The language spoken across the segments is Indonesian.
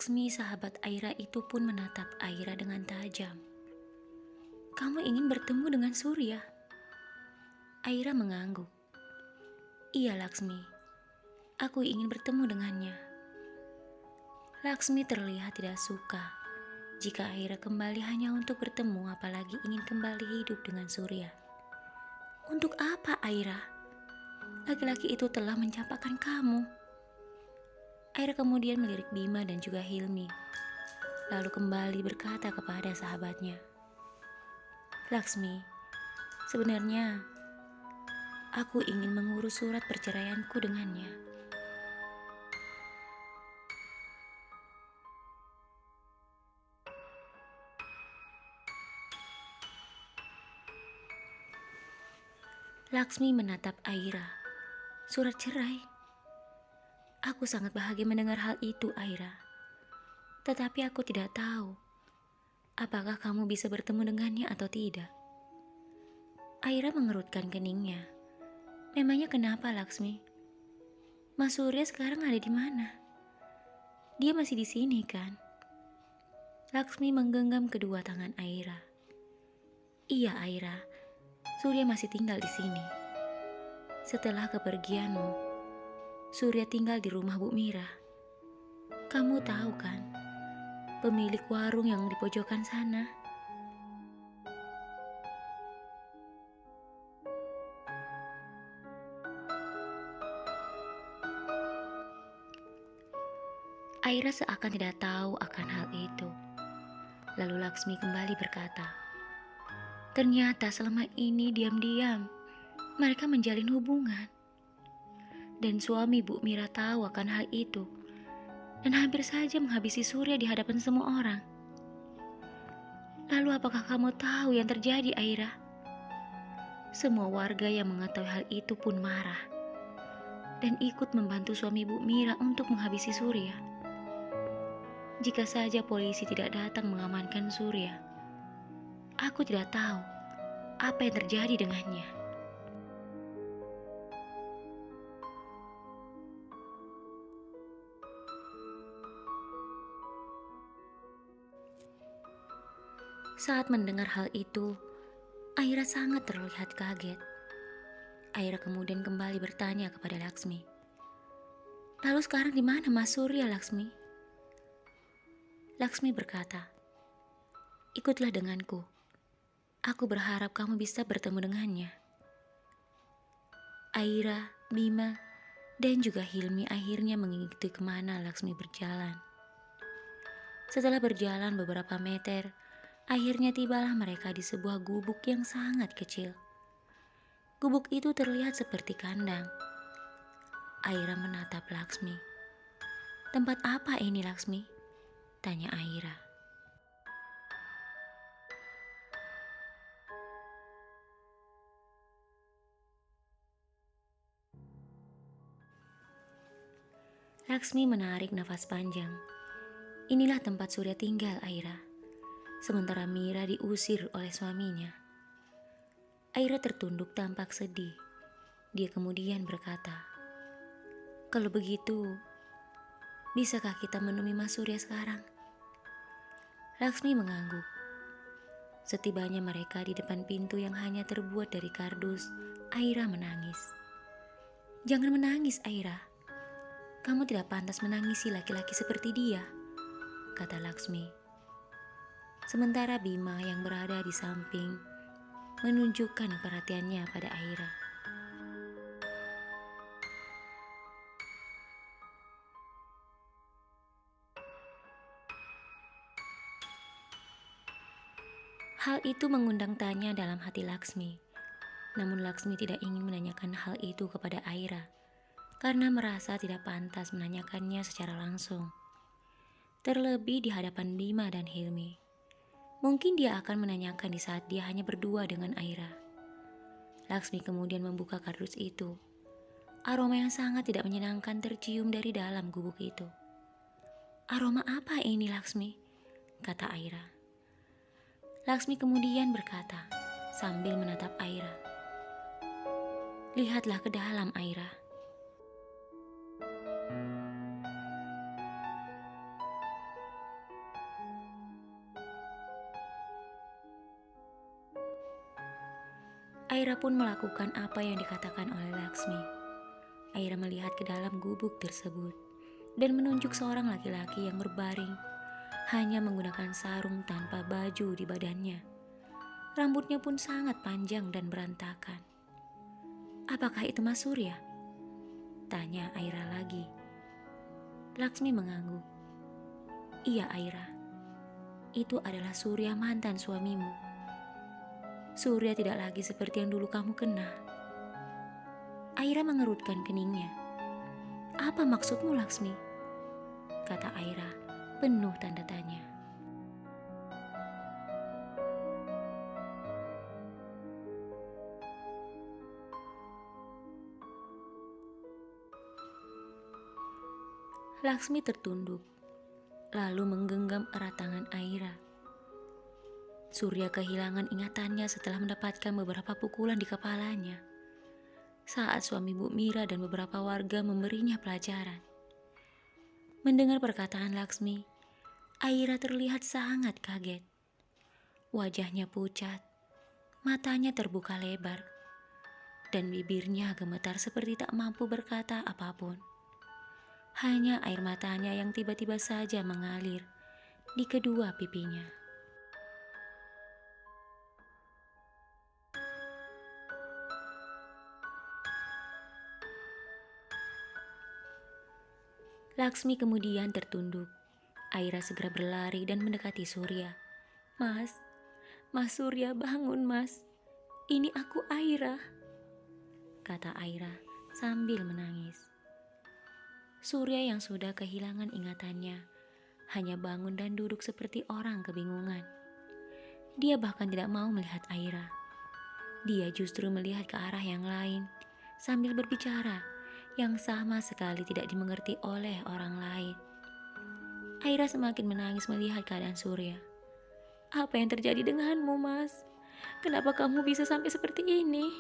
Laksmi, sahabat Aira itu pun menatap Aira dengan tajam. "Kamu ingin bertemu dengan Surya?" Aira mengangguk. "Iya Laksmi, aku ingin bertemu dengannya." Laksmi terlihat tidak suka jika Aira kembali hanya untuk bertemu, apalagi ingin kembali hidup dengan Surya. "Untuk apa Aira? Laki-laki itu telah mencampakkan kamu." Aira kemudian melirik Bima dan juga Hilmi, lalu kembali berkata kepada sahabatnya, "Laksmi, sebenarnya aku ingin mengurus surat perceraianku dengannya." Laksmi menatap Aira. "Surat cerai? Aku sangat bahagia mendengar hal itu, Aira. Tetapi aku tidak tahu apakah kamu bisa bertemu dengannya atau tidak." Aira mengerutkan keningnya. "Memangnya kenapa, Laksmi? Mas Surya sekarang ada di mana? Dia masih di sini, kan?" Laksmi menggenggam kedua tangan Aira. "Iya, Aira. Surya masih tinggal di sini. Setelah kepergianmu, Surya tinggal di rumah Bu Mira. Kamu tahu kan, pemilik warung yang di pojokan sana." Aira seakan tidak tahu akan hal itu. Lalu Laksmi kembali berkata, "Ternyata selama ini diam-diam mereka menjalin hubungan. Dan suami Bu Mira tahu akan hal itu dan hampir saja menghabisi Surya di hadapan semua orang. Lalu apakah kamu tahu yang terjadi, Aira? Semua warga yang mengetahui hal itu pun marah dan ikut membantu suami Bu Mira untuk menghabisi Surya. Jika saja polisi tidak datang mengamankan Surya, aku tidak tahu apa yang terjadi dengannya." Saat mendengar hal itu, Aira sangat terlihat kaget. Aira kemudian kembali bertanya kepada Laksmi, "Lalu sekarang di mana Mas Surya, Laksmi?" Laksmi berkata, "Ikutlah denganku. Aku berharap kamu bisa bertemu dengannya." Aira, Bima, dan juga Hilmi akhirnya mengikuti kemana Laksmi berjalan. Setelah berjalan beberapa meter, akhirnya tibalah mereka di sebuah gubuk yang sangat kecil. Gubuk itu terlihat seperti kandang. Aira menatap Laksmi. "Tempat apa ini, Laksmi?" tanya Aira. Laksmi menarik nafas panjang. "Inilah tempat Surya tinggal, Aira. Sementara Mira diusir oleh suaminya." Aira tertunduk tampak sedih. Dia kemudian berkata, "Kalau begitu, bisakah kita menemui Mas Surya sekarang?" Laksmi mengangguk. Setibanya mereka di depan pintu yang hanya terbuat dari kardus, Aira menangis. "Jangan menangis, Aira. Kamu tidak pantas menangisi laki-laki seperti dia," kata Laksmi. Sementara Bima yang berada di samping menunjukkan perhatiannya pada Aira. Hal itu mengundang tanya dalam hati Laksmi. Namun Laksmi tidak ingin menanyakan hal itu kepada Aira karena merasa tidak pantas menanyakannya secara langsung. Terlebih di hadapan Bima dan Hilmi. Mungkin dia akan menanyakan di saat dia hanya berdua dengan Aira. Laksmi kemudian membuka kardus itu. Aroma yang sangat tidak menyenangkan tercium dari dalam gubuk itu. "Aroma apa ini, Laksmi?" kata Aira. Laksmi kemudian berkata sambil menatap Aira, "Lihatlah ke dalam, Aira." Aira pun melakukan apa yang dikatakan oleh Laksmi. Aira melihat ke dalam gubuk tersebut dan menunjuk seorang laki-laki yang berbaring, hanya menggunakan sarung tanpa baju di badannya. Rambutnya pun sangat panjang dan berantakan. "Apakah itu Mas Surya?" tanya Aira lagi. Laksmi mengangguk. "Iya Aira, itu adalah Surya, mantan suamimu. Surya tidak lagi seperti yang dulu kamu kenal." Aira mengerutkan keningnya. "Apa maksudmu Laksmi?" kata Aira penuh tanda tanya. Laksmi tertunduk, lalu menggenggam erat tangan Aira. Surya kehilangan ingatannya setelah mendapatkan beberapa pukulan di kepalanya saat suami Bu Mira dan beberapa warga memberinya pelajaran. Mendengar perkataan Laksmi, Aira terlihat sangat kaget. Wajahnya pucat, matanya terbuka lebar, dan bibirnya gemetar seperti tak mampu berkata apapun. Hanya air matanya yang tiba-tiba saja mengalir di kedua pipinya. Laksmi kemudian tertunduk. Aira segera berlari dan mendekati Surya. Mas Surya, bangun mas. Ini aku Aira," kata Aira sambil menangis. Surya yang sudah kehilangan ingatannya hanya bangun dan duduk seperti orang kebingungan. Dia bahkan tidak mau melihat Aira. Dia justru melihat ke arah yang lain sambil berbicara yang sama sekali tidak dimengerti oleh orang lain. Aira semakin menangis melihat keadaan Surya. "Apa yang terjadi denganmu, Mas? Kenapa kamu bisa sampai seperti ini?"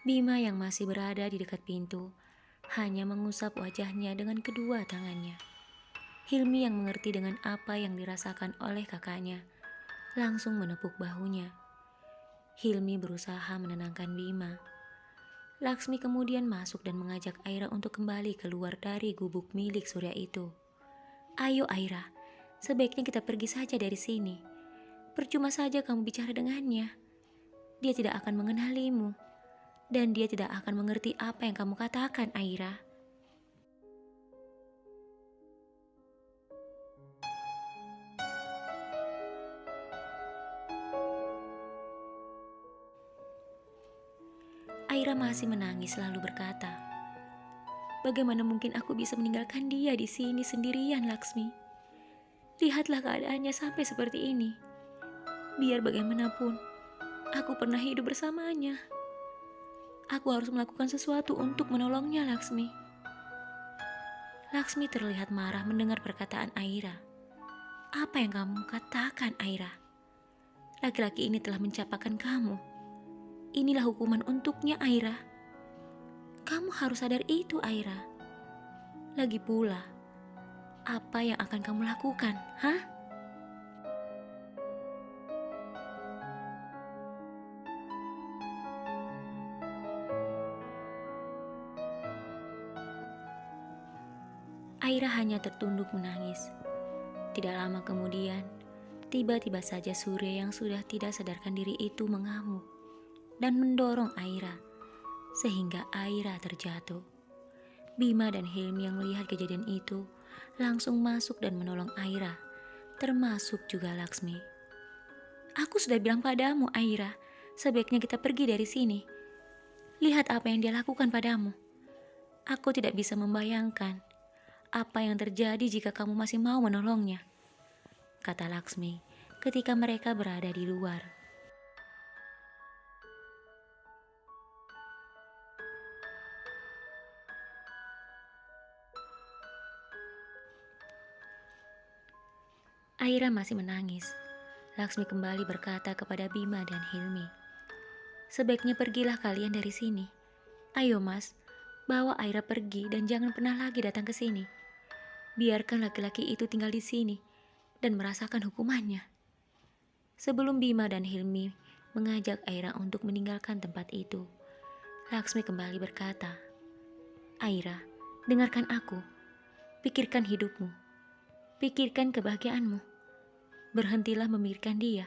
Bima yang masih berada di dekat pintu hanya mengusap wajahnya dengan kedua tangannya. Hilmi yang mengerti dengan apa yang dirasakan oleh kakaknya langsung menepuk bahunya. Hilmi berusaha menenangkan Bima. Laksmi kemudian masuk dan mengajak Aira untuk kembali keluar dari gubuk milik Surya itu. "Ayo Aira, sebaiknya kita pergi saja dari sini. Percuma saja kamu bicara dengannya. Dia tidak akan mengenalimu. Dan dia tidak akan mengerti apa yang kamu katakan, Aira." Aira masih menangis lalu berkata, "Bagaimana mungkin aku bisa meninggalkan dia di sini sendirian, Laksmi? Lihatlah keadaannya sampai seperti ini. Biar bagaimanapun, aku pernah hidup bersamanya. Aku harus melakukan sesuatu untuk menolongnya, Laksmi." Laksmi terlihat marah mendengar perkataan Aira. "Apa yang kamu katakan, Aira? Laki-laki ini telah mencapakan kamu. Inilah hukuman untuknya, Aira. Kamu harus sadar itu, Aira. Lagi pula, apa yang akan kamu lakukan, hah?" Aira hanya tertunduk menangis. Tidak lama kemudian, tiba-tiba saja Surya yang sudah tidak sadarkan diri itu mengamuk dan mendorong Aira, sehingga Aira terjatuh. Bima dan Hilmi yang melihat kejadian itu langsung masuk dan menolong Aira, termasuk juga Laksmi. "Aku sudah bilang padamu, Aira, sebaiknya kita pergi dari sini. Lihat apa yang dia lakukan padamu. Aku tidak bisa membayangkan apa yang terjadi jika kamu masih mau menolongnya," kata Laksmi ketika mereka berada di luar. Aira masih menangis. Laksmi kembali berkata kepada Bima dan Hilmi, "Sebaiknya pergilah kalian dari sini. Ayo mas, Bawa Aira pergi dan jangan pernah lagi datang ke sini. Biarkan laki-laki itu tinggal di sini dan merasakan hukumannya. Sebelum Bima dan Hilmi mengajak Aira untuk meninggalkan tempat itu, Laksmi kembali berkata, "Aira, dengarkan aku. Pikirkan hidupmu. Pikirkan kebahagiaanmu. Berhentilah memikirkan dia.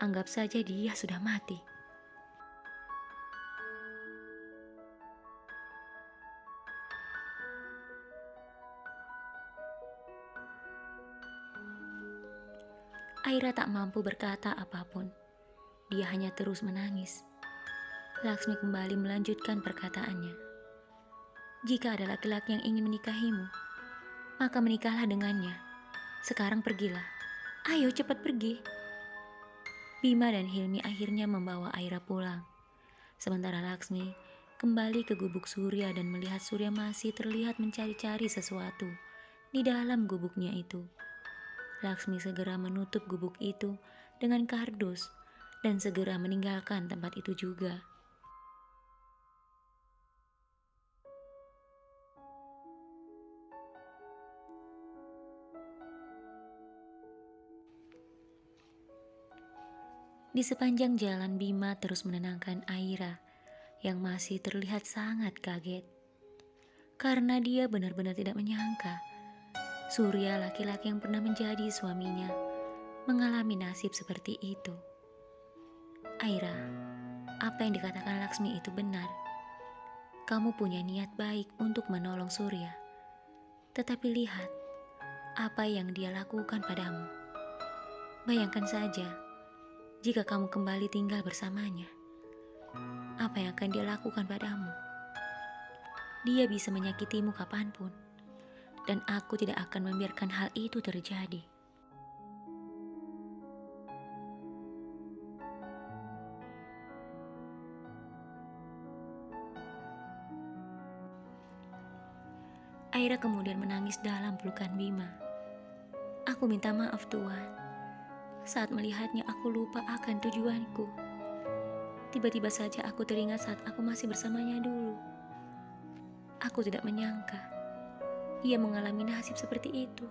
Anggap saja dia sudah mati." Aira tak mampu berkata apapun. Dia hanya terus menangis. Laksmi kembali melanjutkan perkataannya. "Jika ada laki-laki yang ingin menikahimu, maka menikahlah dengannya. Sekarang pergilah. Ayo cepat pergi." Bima dan Hilmi akhirnya membawa Aira pulang. Sementara Laksmi kembali ke gubuk Surya dan melihat Surya masih terlihat mencari-cari sesuatu di dalam gubuknya itu. Laksmi segera menutup gubuk itu dengan kardus dan segera meninggalkan tempat itu juga. Di sepanjang jalan Bima terus menenangkan Aira yang masih terlihat sangat kaget. Karena dia benar-benar tidak menyangka Surya, laki-laki yang pernah menjadi suaminya, mengalami nasib seperti itu. "Aira, apa yang dikatakan Laksmi itu benar. Kamu punya niat baik untuk menolong Surya. Tetapi lihat apa yang dia lakukan padamu. Bayangkan saja, jika kamu kembali tinggal bersamanya, apa yang akan dia lakukan padamu? Dia bisa menyakitimu kapanpun, dan aku tidak akan membiarkan hal itu terjadi." Aira kemudian menangis dalam pelukan Bima. "Aku minta maaf Tuhan. Saat melihatnya aku lupa akan tujuanku. Tiba-tiba saja aku teringat saat aku masih bersamanya dulu. Aku tidak menyangka ia mengalami nasib seperti itu.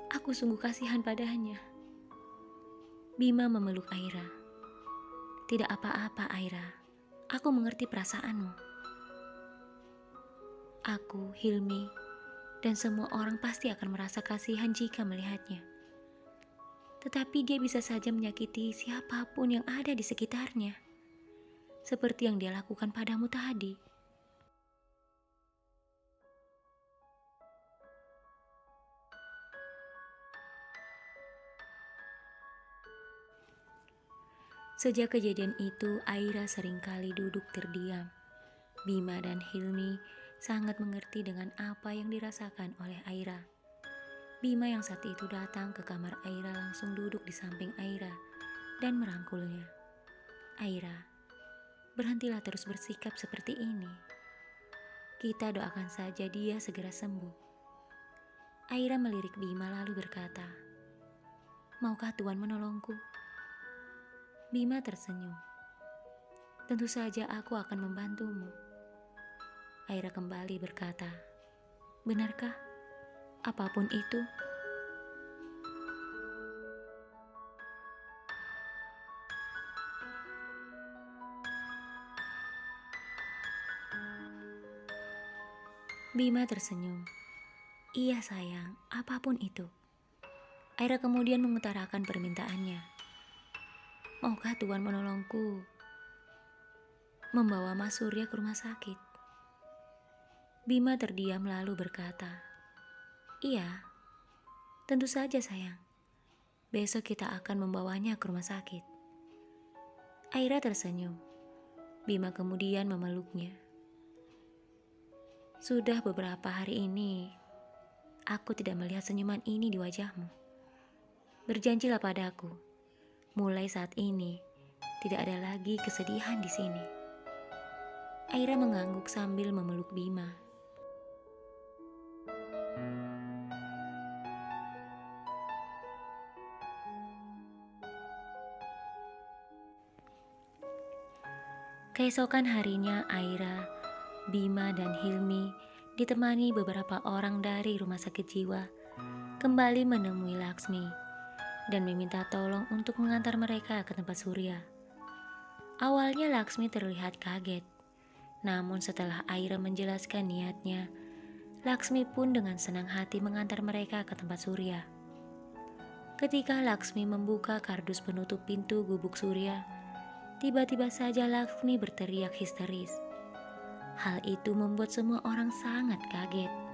Aku sungguh kasihan padanya." Bima memeluk Aira. "Tidak apa-apa Aira, aku mengerti perasaanmu. Aku, Hilmi, dan semua orang pasti akan merasa kasihan jika melihatnya. Tetapi dia bisa saja menyakiti siapapun yang ada di sekitarnya, seperti yang dia lakukan padamu tadi." Sejak kejadian itu, Aira seringkali duduk terdiam. Bima dan Hilmi sangat mengerti dengan apa yang dirasakan oleh Aira. Bima yang saat itu datang ke kamar Aira langsung duduk di samping Aira dan merangkulnya. "Aira, berhentilah terus bersikap seperti ini. Kita doakan saja dia segera sembuh." Aira melirik Bima lalu berkata, "Maukah Tuhan menolongku?" Bima tersenyum. "Tentu saja aku akan membantumu." Aira kembali berkata, "Benarkah? Apapun itu?" Bima tersenyum. "Iya sayang, apapun itu." Aira kemudian mengutarakan permintaannya. "Maukah Tuhan menolongku membawa Mas Surya ke rumah sakit?" Bima terdiam lalu berkata, "Iya, tentu saja sayang. Besok kita akan membawanya ke rumah sakit." Aira tersenyum. Bima kemudian memeluknya. "Sudah beberapa hari ini, aku tidak melihat senyuman ini di wajahmu. Berjanjilah padaku, mulai saat ini tidak ada lagi kesedihan di sini." Aira mengangguk sambil memeluk Bima. Keesokan harinya Aira Bima dan Hilmi ditemani beberapa orang dari rumah sakit jiwa kembali menemui Laksmi dan meminta tolong untuk mengantar mereka ke tempat Surya. Awalnya Laksmi terlihat kaget, namun setelah Aira menjelaskan niatnya, Laksmi pun dengan senang hati mengantar mereka ke tempat Surya. Ketika Laksmi membuka kardus penutup pintu gubuk Surya, tiba-tiba saja Laksmi berteriak histeris. Hal itu membuat semua orang sangat kaget.